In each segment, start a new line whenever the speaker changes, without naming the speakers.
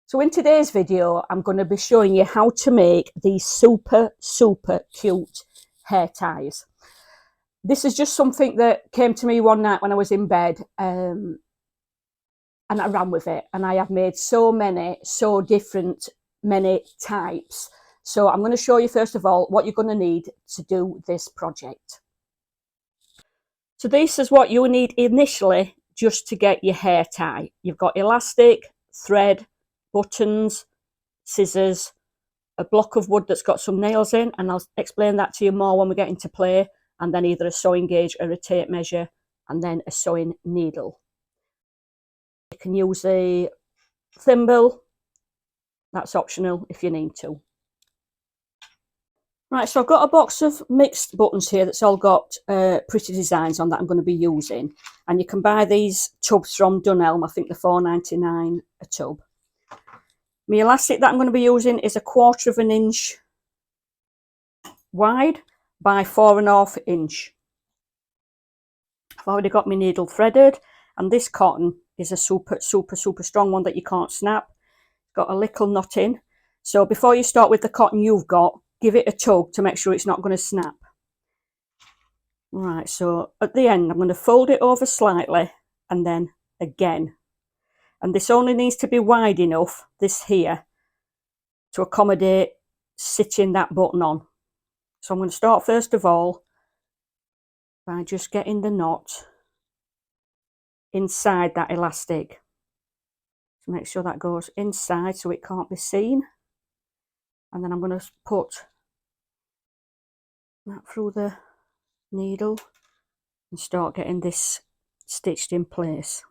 So in today's video, I'm going to be showing you how to make these super cute hair ties. This is just something that came to me one night when I was in bed, and I ran with it. And I have made so many types. So I'm going to show you first of all what you're going to need to do this project. So this is what you need initially just to get your hair tie. You've got elastic, thread, buttons, scissors, a block of wood that's got some nails in, and I'll explain that to you more when we get into play, and then either a sewing gauge or a tape measure, and then a sewing needle. You can use a thimble, that's optional if you need to. Right, so I've got a box of mixed buttons here that's all got pretty designs on that I'm going to be using, and you can buy these tubs from Dunelm. I think they're £4.99 a tub. My elastic that I'm going to be using is 1/4 inch wide by 4.5 inch. I've already got my needle threaded, and this cotton is a super strong one that you can't snap. Got a little knot in, so before you start with the cotton you've got, give it a tug to make sure it's not going to snap. Right, so at the end I'm going to fold it over slightly and then again, and this only needs to be wide enough, this here, to accommodate stitching that button on. So I'm going to start first of all by just getting the knot inside that elastic. So make sure that goes inside so it can't be seen, and then I'm going to put that through the needle and start getting this stitched in place.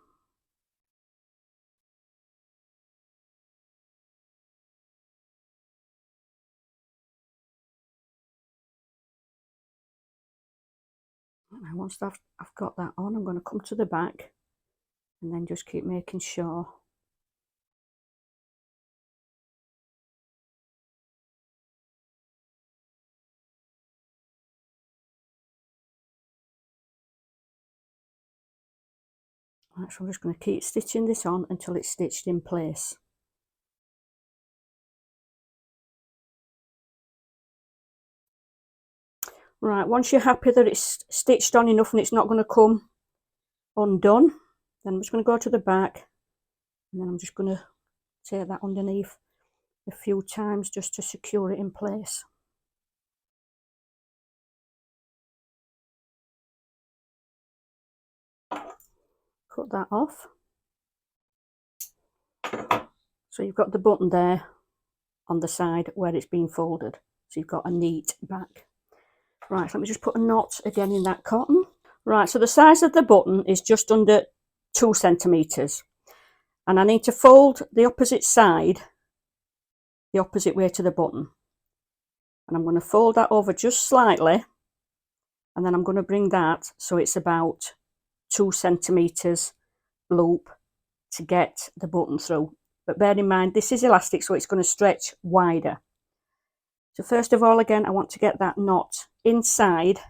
And once I've got that on, I'm going to come to the back and then just keep making sure right, so I'm just going to keep stitching this on until it's stitched in place. Right, once you're happy that it's stitched on enough and it's not going to come undone, then I'm just going to go to the back, and then I'm just going to take that underneath a few times just to secure it in place. Cut that off. So you've got the button there on the side where it's been folded, so you've got a neat back. Right, so let me just put a knot again in that cotton. Right, so the size of the button is just under 2 centimetres, and I need to fold the opposite side the opposite way to the button, and I'm going to fold that over just slightly, and then I'm going to bring that so it's about 2 centimetres loop to get the button through. But bear in mind, this is elastic, so it's going to stretch wider. So first of all, again, I want to get that knot inside,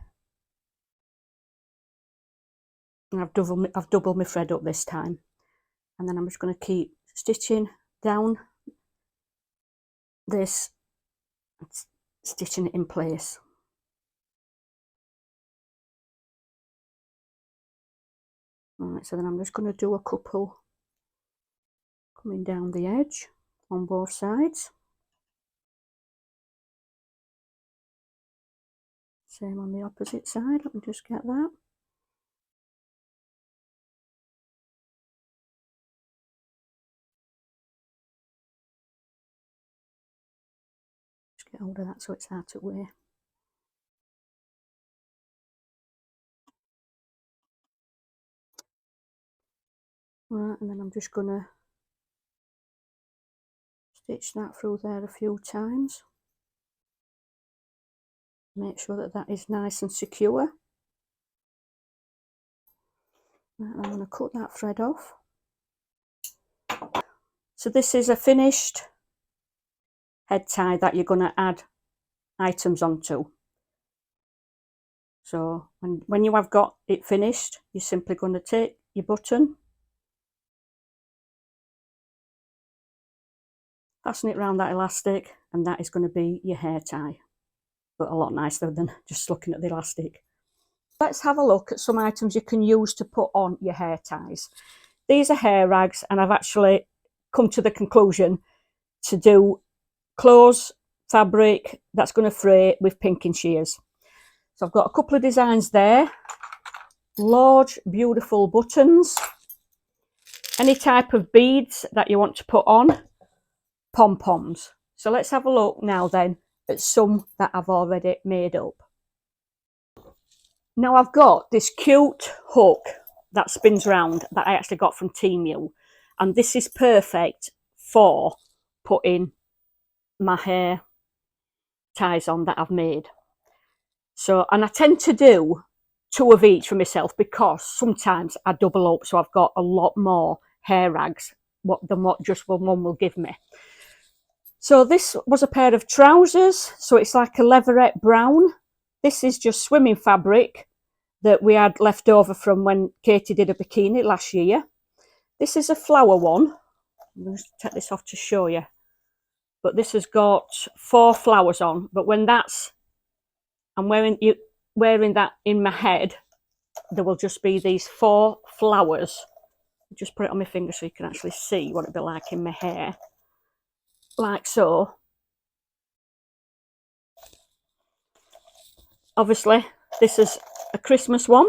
and I've doubled my thread up this time, and then I'm just going to keep stitching down this and stitching it in place. Right, so then I'm just going to do a couple coming down the edge on both sides. Same on the opposite side. Let me just get that. Just get hold of that so it's out of the way. Right, and then I'm just going to stitch that through there a few times. Make sure that that is nice and secure. Right, I'm going to cut that thread off. So this is a finished head tie that you're going to add items onto. So when you have got it finished, you're simply going to take your button, fasten it around that elastic, and that is going to be your hair tie. But a lot nicer than just looking at the elastic. Let's have a look at some items you can use to put on your hair ties. These are hair rags, and I've actually come to the conclusion to do clothes, fabric that's going to fray with pinking shears. So I've got a couple of designs there. Large, beautiful buttons. Any type of beads that you want to put on. Pom-poms. So let's have a look now then at some that I've already made up. Now I've got this cute hook that spins round that I actually got from Temu, and this is perfect for putting my hair ties on that I've made. So, and I tend to do 2 of each for myself because sometimes I double up, so I've got a lot more hair rags than what just one will give me. So this was a pair of trousers, so it's like a leatherette brown. This is just swimming fabric that we had left over from when Katie did a bikini last year. This is a flower one. I'm going to take this off to show you. But this has got 4 flowers on. But when I'm wearing that in my head, there will just be these 4 flowers. Just put it on my finger so you can actually see what it'd be like in my hair. Like so. Obviously, this is a Christmas one.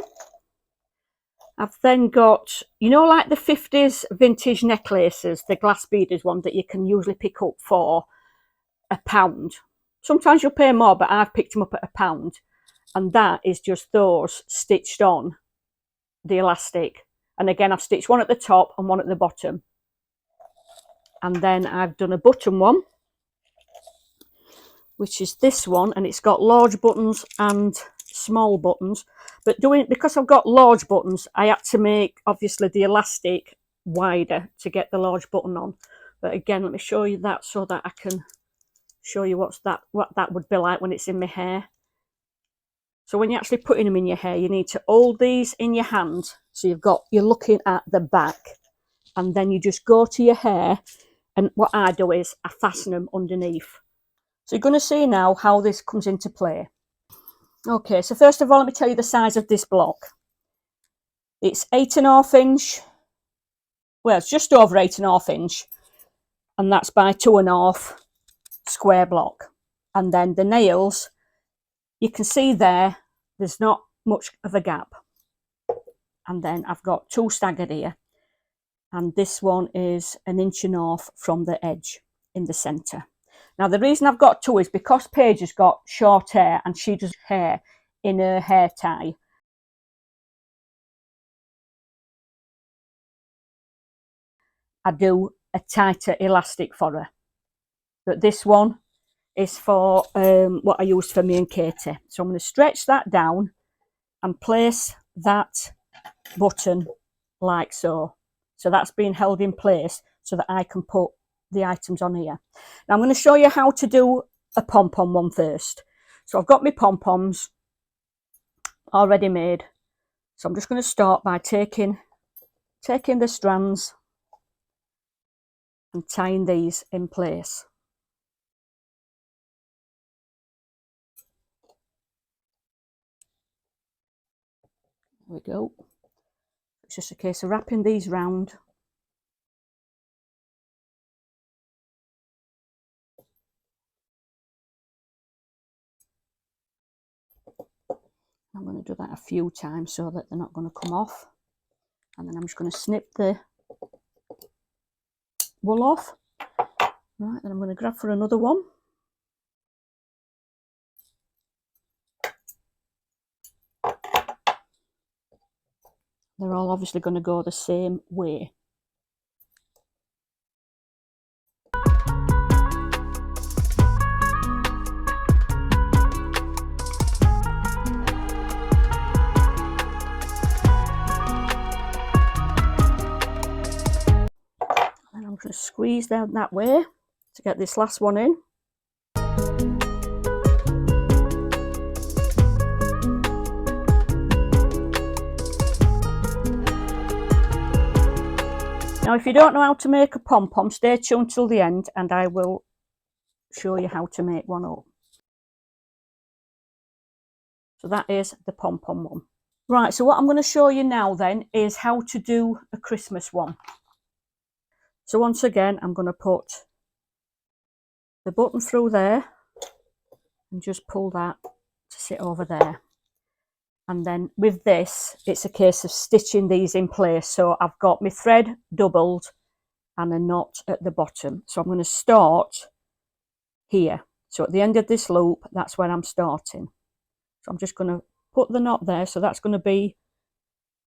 I've then got, you know, like the 50s vintage necklaces, the glass beaded one that you can usually pick up for £1. Sometimes you'll pay more, but I've picked them up at £1. And that is just those stitched on the elastic. And again, I've stitched one at the top and one at the bottom. And then I've done a button one, which is this one, and it's got large buttons and small buttons. But because I've got large buttons, I had to make obviously the elastic wider to get the large button on. But again, let me show you that so that I can show you what that would be like when it's in my hair. So when you're actually putting them in your hair, you need to hold these in your hand. So you're looking at the back, and then you just go to your hair, and what I do is I fasten them underneath. So you're going to see now how this comes into play. Okay, so first of all, let me tell you the size of this block. It's 8.5 inch. Well, it's just over 8.5 inch, and that's by 2.5 square block. And then the nails, you can see there's not much of a gap. And then I've got 2 staggered here, and this one is 1.5 inches from the edge in the centre. Now the reason I've got 2 is because Paige has got short hair and she does hair in her hair tie. I do a tighter elastic for her. But this one is for what I used for me and Katie. So I'm going to stretch that down and place that button like so. So that's being held in place so that I can put the items on here. Now I'm going to show you how to do a pom-pom one first. So I've got my pom-poms already made. So I'm just going to start by taking the strands and tying these in place. There we go. It's just a case of wrapping these round. I'm going to do that a few times so that they're not going to come off. And then I'm just going to snip the wool off. Right, then I'm going to grab for another one. They're all obviously going to go the same way. And I'm going to squeeze down that way to get this last one in. Now, if you don't know how to make a pom-pom, stay tuned till the end and I will show you how to make one up. So that is the pom-pom one. Right, so what I'm going to show you now then is how to do a Christmas one. So once again, I'm going to put the button through there and just pull that to sit over there. And then with this, it's a case of stitching these in place. So I've got my thread doubled and a knot at the bottom. So I'm going to start here. So at the end of this loop, that's where I'm starting. So I'm just going to put the knot there. So that's going to be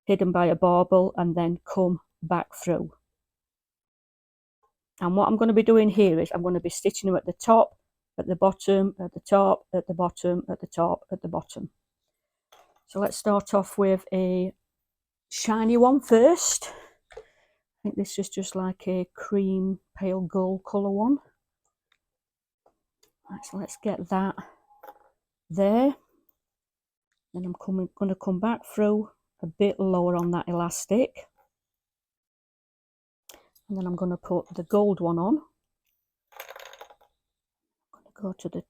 hidden by a bobble and then come back through. And what I'm going to be doing here is I'm going to be stitching them at the top, at the bottom, at the top, at the bottom, at the top, at the bottom. So let's start off with a shiny one first. I think this is just like a cream pale gold colour one. Right, so let's get that there. Then I'm going to come back through a bit lower on that elastic. And then I'm going to put the gold one on. I'm going to go to the,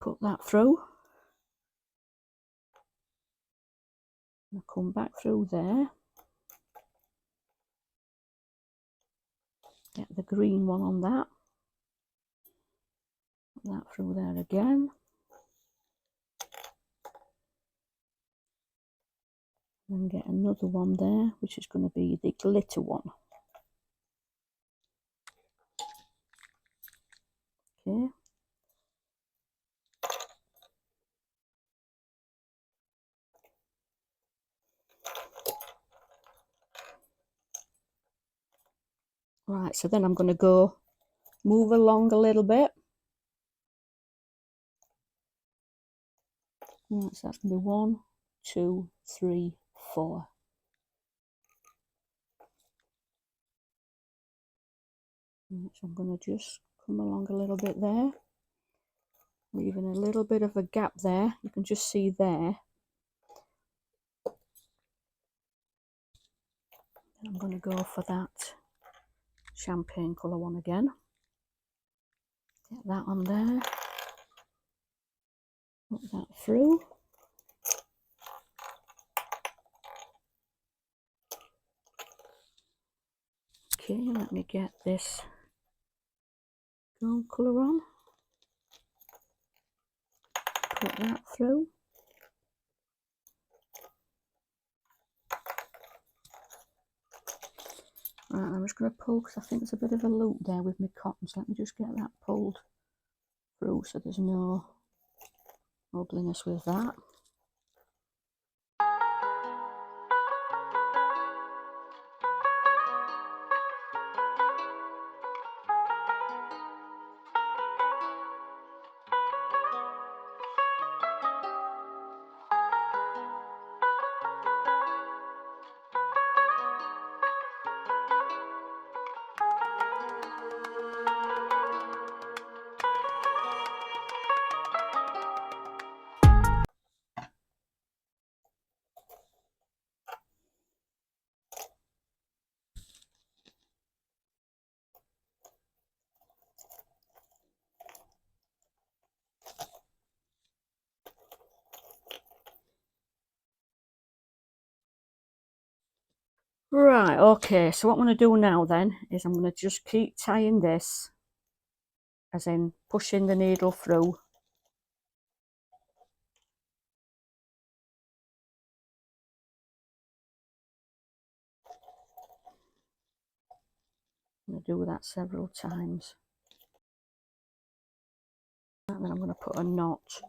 put that through. And come back through there. Get the green one on that. Put that through there again. And get another one there, which is going to be the glitter one. Okay. Right, so then I'm going to go move along a little bit. Right, so that's going to be 1, 2, 3, 4. Right, so I'm going to just come along a little bit there, leaving a little bit of a gap there. You can just see there. And I'm going to go for that champagne colour one again. Get that on there. Put that through. Okay, let me get this gold colour on. Put that through. Right, I'm just going to pull because I think there's a bit of a loop there with my cotton, so let me just get that pulled through so there's no ugliness with that. Right, okay, so what I'm going to do now then is I'm going to just keep tying this, as in pushing the needle through. I'm going to do that several times. And then I'm going to put a knot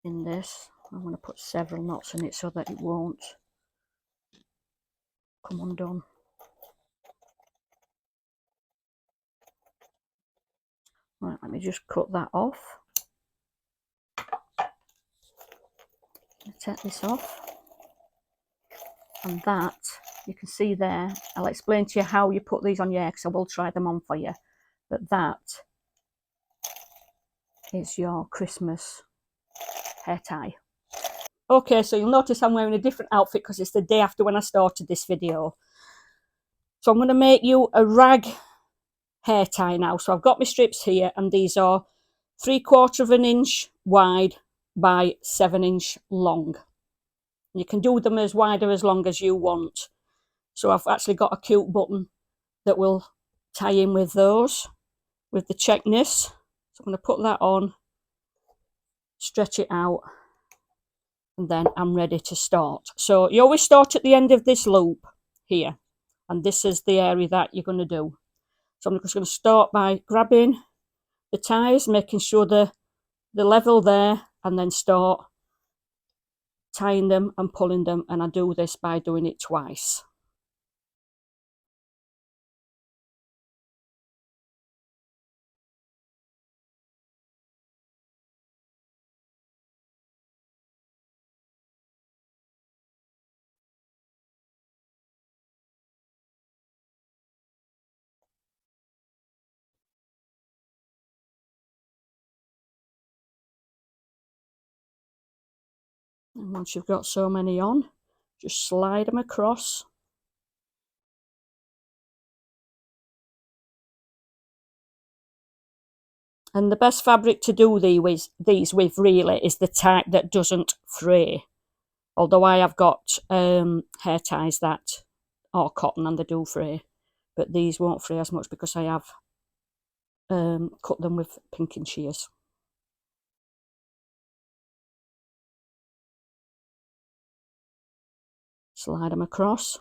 in this. I'm going to put several knots in it so that it won't come undone. Right, let me just cut that off. Take this off. And that, you can see there, I'll explain to you how you put these on your hair because I will try them on for you. But that is your Christmas hair tie. Okay, so you'll notice I'm wearing a different outfit because it's the day after when I started this video. So I'm going to make you a rag hair tie now. So I've got my strips here, and these are 3/4 of an inch wide by 7" long. You can do them as wide or as long as you want. So I've actually got a cute button that will tie in with those, with the checkness. So I'm going to put that on, stretch it out, and then I'm ready to start. So you always start at the end of this loop here, and this is the area that you're going to do. So I'm just going to start by grabbing the ties, making sure they're level there, and then start tying them and pulling them, and I do this by doing it twice. And once you've got so many on, just slide them across. And the best fabric to do these with really is the type that doesn't fray. Although I have got hair ties that are cotton and they do fray, but these won't fray as much because I have cut them with pinking shears. Slide them across.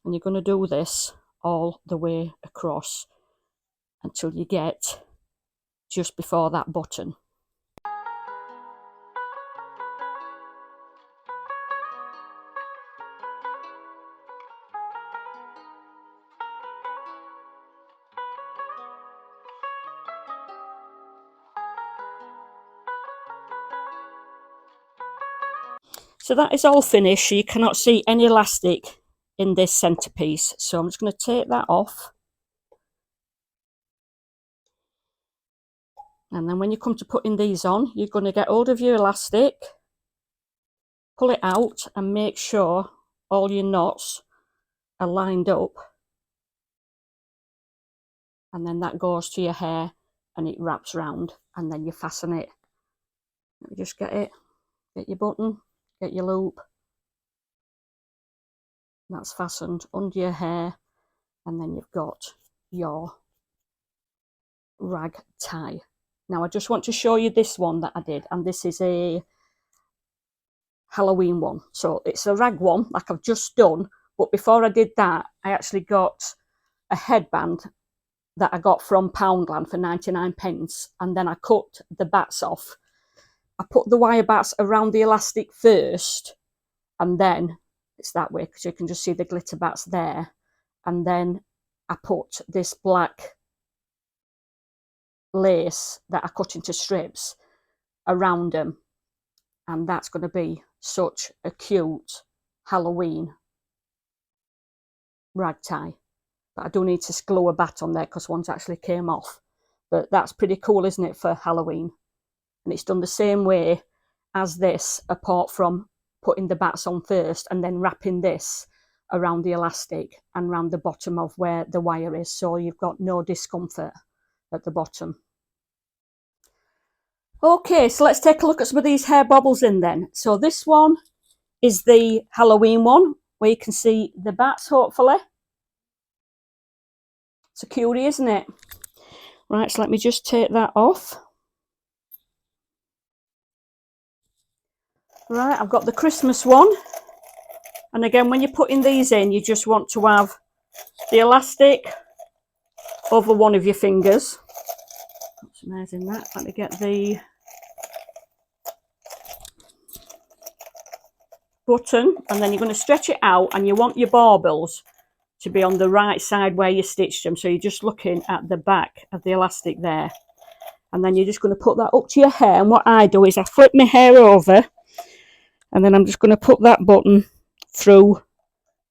And you're going to do this all the way across until you get just before that button. So that is all finished. You cannot see any elastic in this centerpiece. So I'm just going to take that off. And then when you come to putting these on, you're going to get hold of your elastic, pull it out, and make sure all your knots are lined up. And then that goes to your hair and it wraps round, and then you fasten it. Let me just get it. Get your button, get your loop. That's fastened under your hair, and then you've got your rag tie. Now I just want to show you this one that I did, and this is a Halloween one. So it's a rag one like I've just done, but before I did that, I actually got a headband that I got from Poundland for 99p, and then I cut the bats off. I put the wire bats around the elastic first, and then it's that way because you can just see the glitter bats there, and then I put this black lace that I cut into strips around them, and that's going to be such a cute Halloween rag tie. But I do need to glue a bat on there because one's actually came off. But that's pretty cool, isn't it, for Halloween? And it's done the same way as this, apart from putting the bats on first and then wrapping this around the elastic and around the bottom of where the wire is, so you've got no discomfort at the bottom. Okay, so let's take a look at some of these hair bobbles in then. So this one is the Halloween one, where you can see the bats, hopefully. It's a cutie, isn't it? Right, so let me just take that off. Right, I've got the Christmas one. And again, when you're putting these in, you just want to have the elastic over one of your fingers. That's amazing that. Let me get the button, and then you're going to stretch it out, and you want your baubles to be on the right side where you stitched them. So you're just looking at the back of the elastic there. And then you're just going to put that up to your hair. And what I do is I flip my hair over, and then I'm just going to put that button through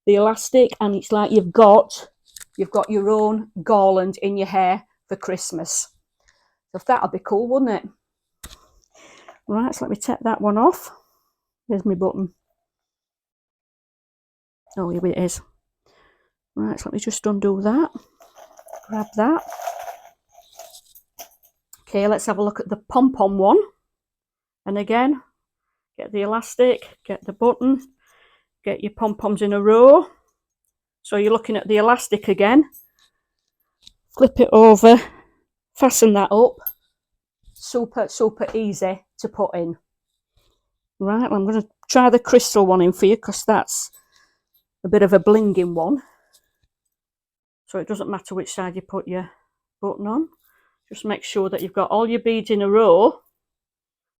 the elastic, and it's like you've got your own garland in your hair for Christmas. So that'll be cool, wouldn't it? Right, so let me take that one off. There's my button. Oh, here it is. Right, so let me just undo that. Grab that. Okay, let's have a look at the pom-pom one. And again, get the elastic, get the button, get your pom-poms in a row. So you're looking at the elastic again. Flip it over, fasten that up. Super, super easy to put in. Right, well, I'm going to try the crystal one in for you because that's a bit of a blinging one. So it doesn't matter which side you put your button on. Just make sure that you've got all your beads in a row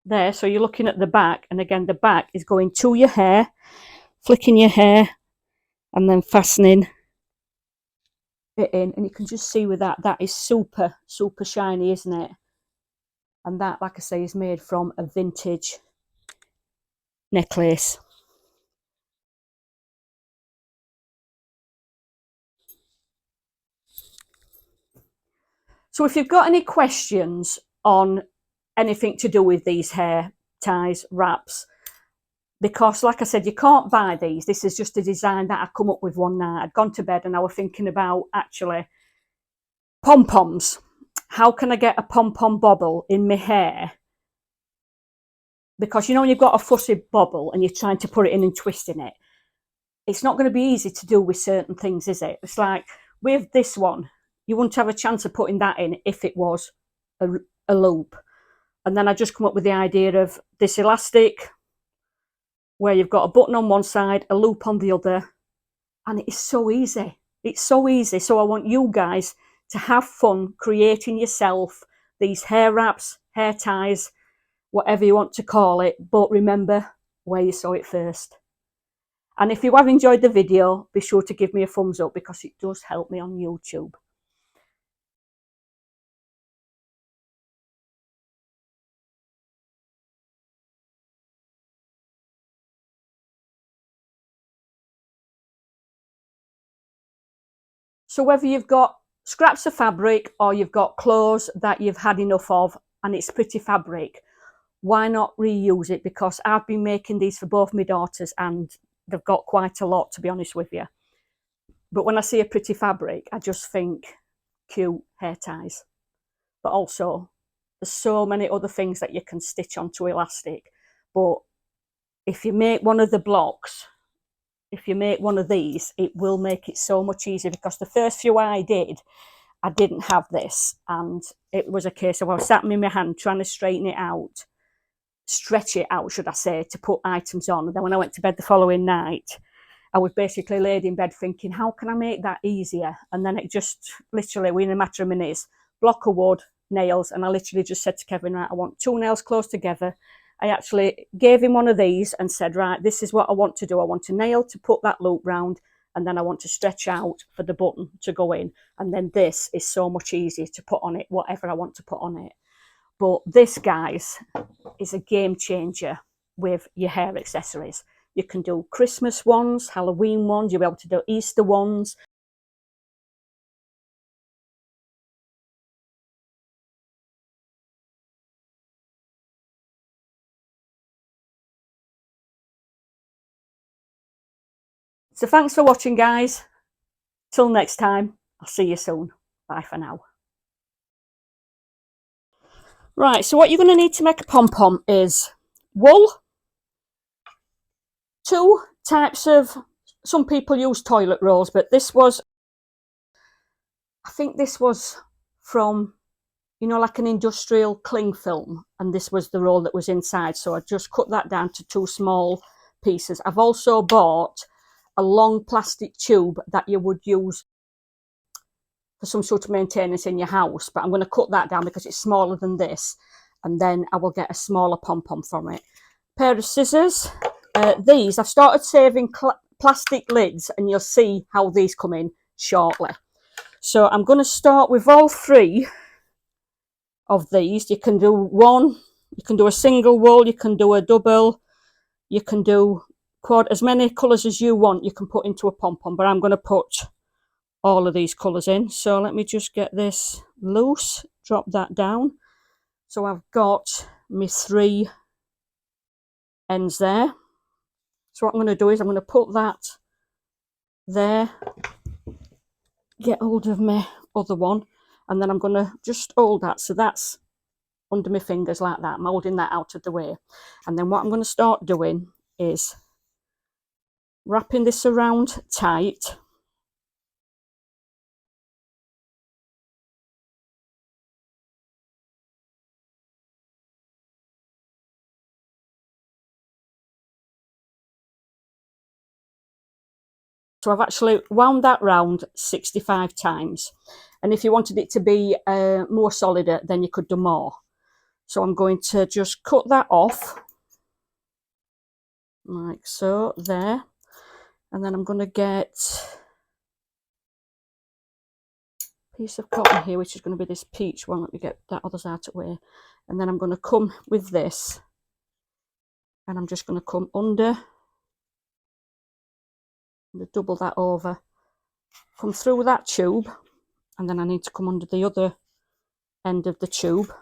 there. So you're looking at the back, and again, the back is going to your hair, flicking your hair, and then fastening it in. And you can just see with that, that is super, super shiny, isn't it? And that, like I say, is made from a vintage necklace. So if you've got any questions on anything to do with these hair ties, wraps, because like I said, you can't buy these. This is just a design that I come up with one night. I'd gone to bed and I was thinking about actually pom-poms. How can I get a pom-pom bobble in my hair? Because you know when you've got a fussy bobble and you're trying to put it in and twisting it, it's not going to be easy to do with certain things, is it? It's like with this one, you wouldn't have a chance of putting that in if it was a loop. And then I just come up with the idea of this elastic where you've got a button on one side, a loop on the other, and it is so easy. It's so easy. So I want you guys to have fun creating yourself these hair wraps, hair ties, whatever you want to call it, but remember where you saw it first. And if you have enjoyed the video, be sure to give me a thumbs up because it does help me on YouTube. So whether you've got scraps of fabric or you've got clothes that you've had enough of and it's pretty fabric, why not reuse it? Because I've been making these for both my daughters and they've got quite a lot, to be honest with you. But when I see a pretty fabric, I just think cute hair ties. But also, there's so many other things that you can stitch onto elastic. But if you make one of the blocks, if you make one of these, it will make it so much easier because the first few I did, I didn't have this. And it was a case of I was sat in my hand trying to straighten it out, stretch it out, should I say, to put items on. And then when I went to bed the following night, I was basically laid in bed thinking, how can I make that easier? And then it just literally, within a matter of minutes, block of wood, nails, and I literally just said to Kevin, right, I want 2 nails close together. I actually gave him one of these and said, right, this is what I want to do. I want a nail to put that loop round, and then I want to stretch out for the button to go in. And then this is so much easier to put on it, whatever I want to put on it. But this, guys, is a game changer with your hair accessories. You can do Christmas ones, Halloween ones, you'll be able to do Easter ones. So thanks for watching, guys. Till next time, I'll see you soon. Bye for now. Right, so what you're going to need to make a pom-pom is wool, 2 types of, some people use toilet rolls, but this was, I think this was from, you know, like an industrial cling film, and this was the roll that was inside. So I just cut that down to 2 small pieces. I've also bought a long plastic tube that you would use for some sort of maintenance in your house, but I'm going to cut that down because it's smaller than this, and then I will get a smaller pom-pom from it. Pair of scissors. These, I've started saving plastic lids, and you'll see how these come in shortly. So I'm going to start with all 3 of these. You can do one, you can do a single wool, you can do a double, you can do quad, as many colours as you want you can put into a pom-pom, but I'm going to put all of these colours in. So let me just get this loose, drop that down. So I've got my 3 ends there. So what I'm going to do is I'm going to put that there, get hold of my other one, and then I'm going to just hold that, so that's under my fingers like that. I'm holding that out of the way, and then what I'm going to start doing is wrapping this around tight. So I've actually wound that round 65 times. And if you wanted it to be more solid, then you could do more. So I'm going to just cut that off, like so, there. And then I'm going to get a piece of cotton here, which is going to be this peach one. Let me get that other out of the way. And then I'm going to come with this, and I'm just going to come under, and double that over, come through that tube, and then I need to come under the other end of the tube.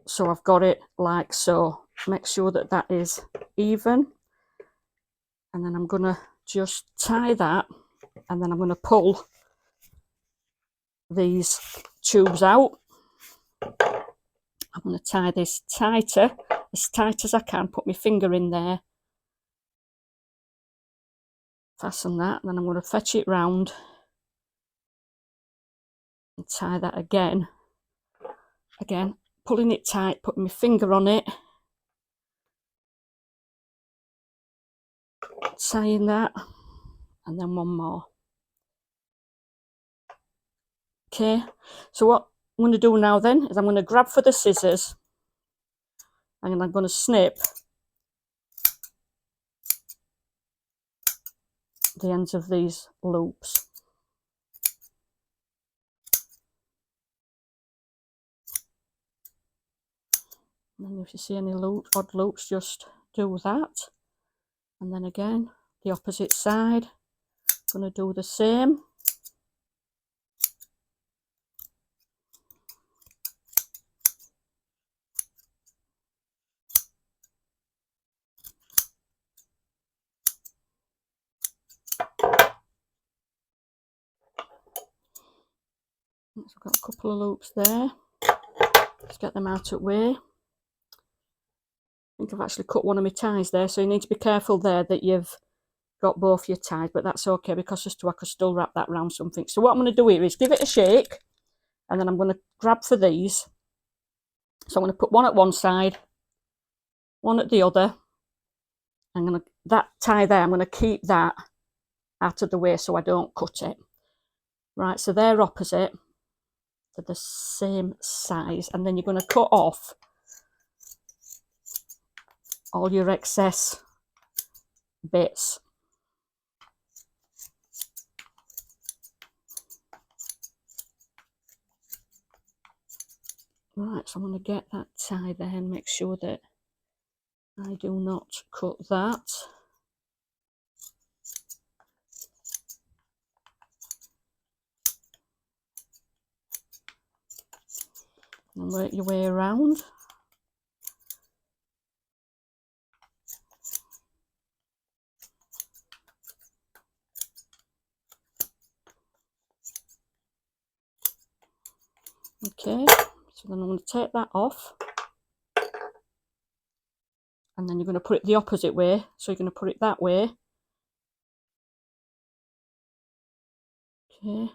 So I've got it like so. Make sure that that is even, and then I'm going to just tie that, and then I'm going to pull these tubes out. I'm going to tie this tighter, as tight as I can, put my finger in there, fasten that, and then I'm going to fetch it round and tie that again, pulling it tight, putting my finger on it, tying that, and then one more. Okay, so what I'm going to do now then is I'm going to grab for the scissors, and I'm going to snip the ends of these loops. And then if you see any odd loops, just do that. And then again, the opposite side, going to do the same. So I've got a couple of loops there. Let's get them out of the way. I think I've actually cut one of my ties there, so you need to be careful there that you've got both your ties, but that's okay, because I could still wrap that around something. So what I'm going to do here is give it a shake, and then I'm going to grab for these. So I'm going to put one at one side, one at the other. I'm going to, that tie there, I'm going to keep that out of the way so I don't cut it. Right, so they're opposite. They're the same size, and then you're going to cut off all your excess bits. Right, so I'm going to get that tie there and make sure that I do not cut that. And work your way around. Okay, so then I'm going to take that off, and then you're going to put it the opposite way, so you're going to put it that way. Okay,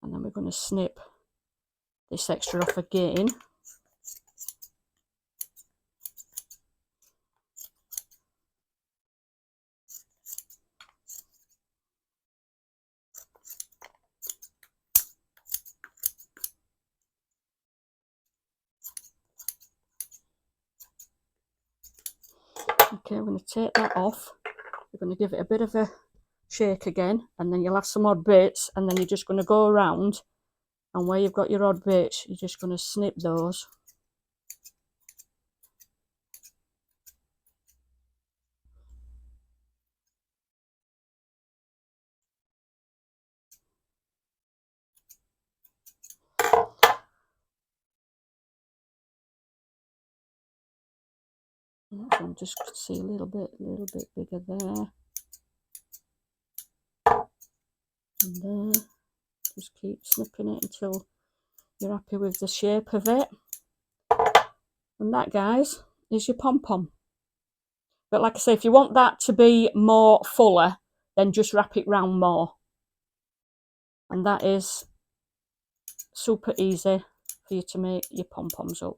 and then we're going to snip this extra off again. Okay, I'm going to take that off. We're going to give it a bit of a shake again, and then you'll have some odd bits, and then you're just going to go around, and where you've got your odd bits, you're just going to snip those. So just see a little bit bigger there. And just keep snipping it until you're happy with the shape of it. And that, guys, is your pom-pom. But like I say, if you want that to be more fuller, then just wrap it round more. And that is super easy for you to make your pom-poms up.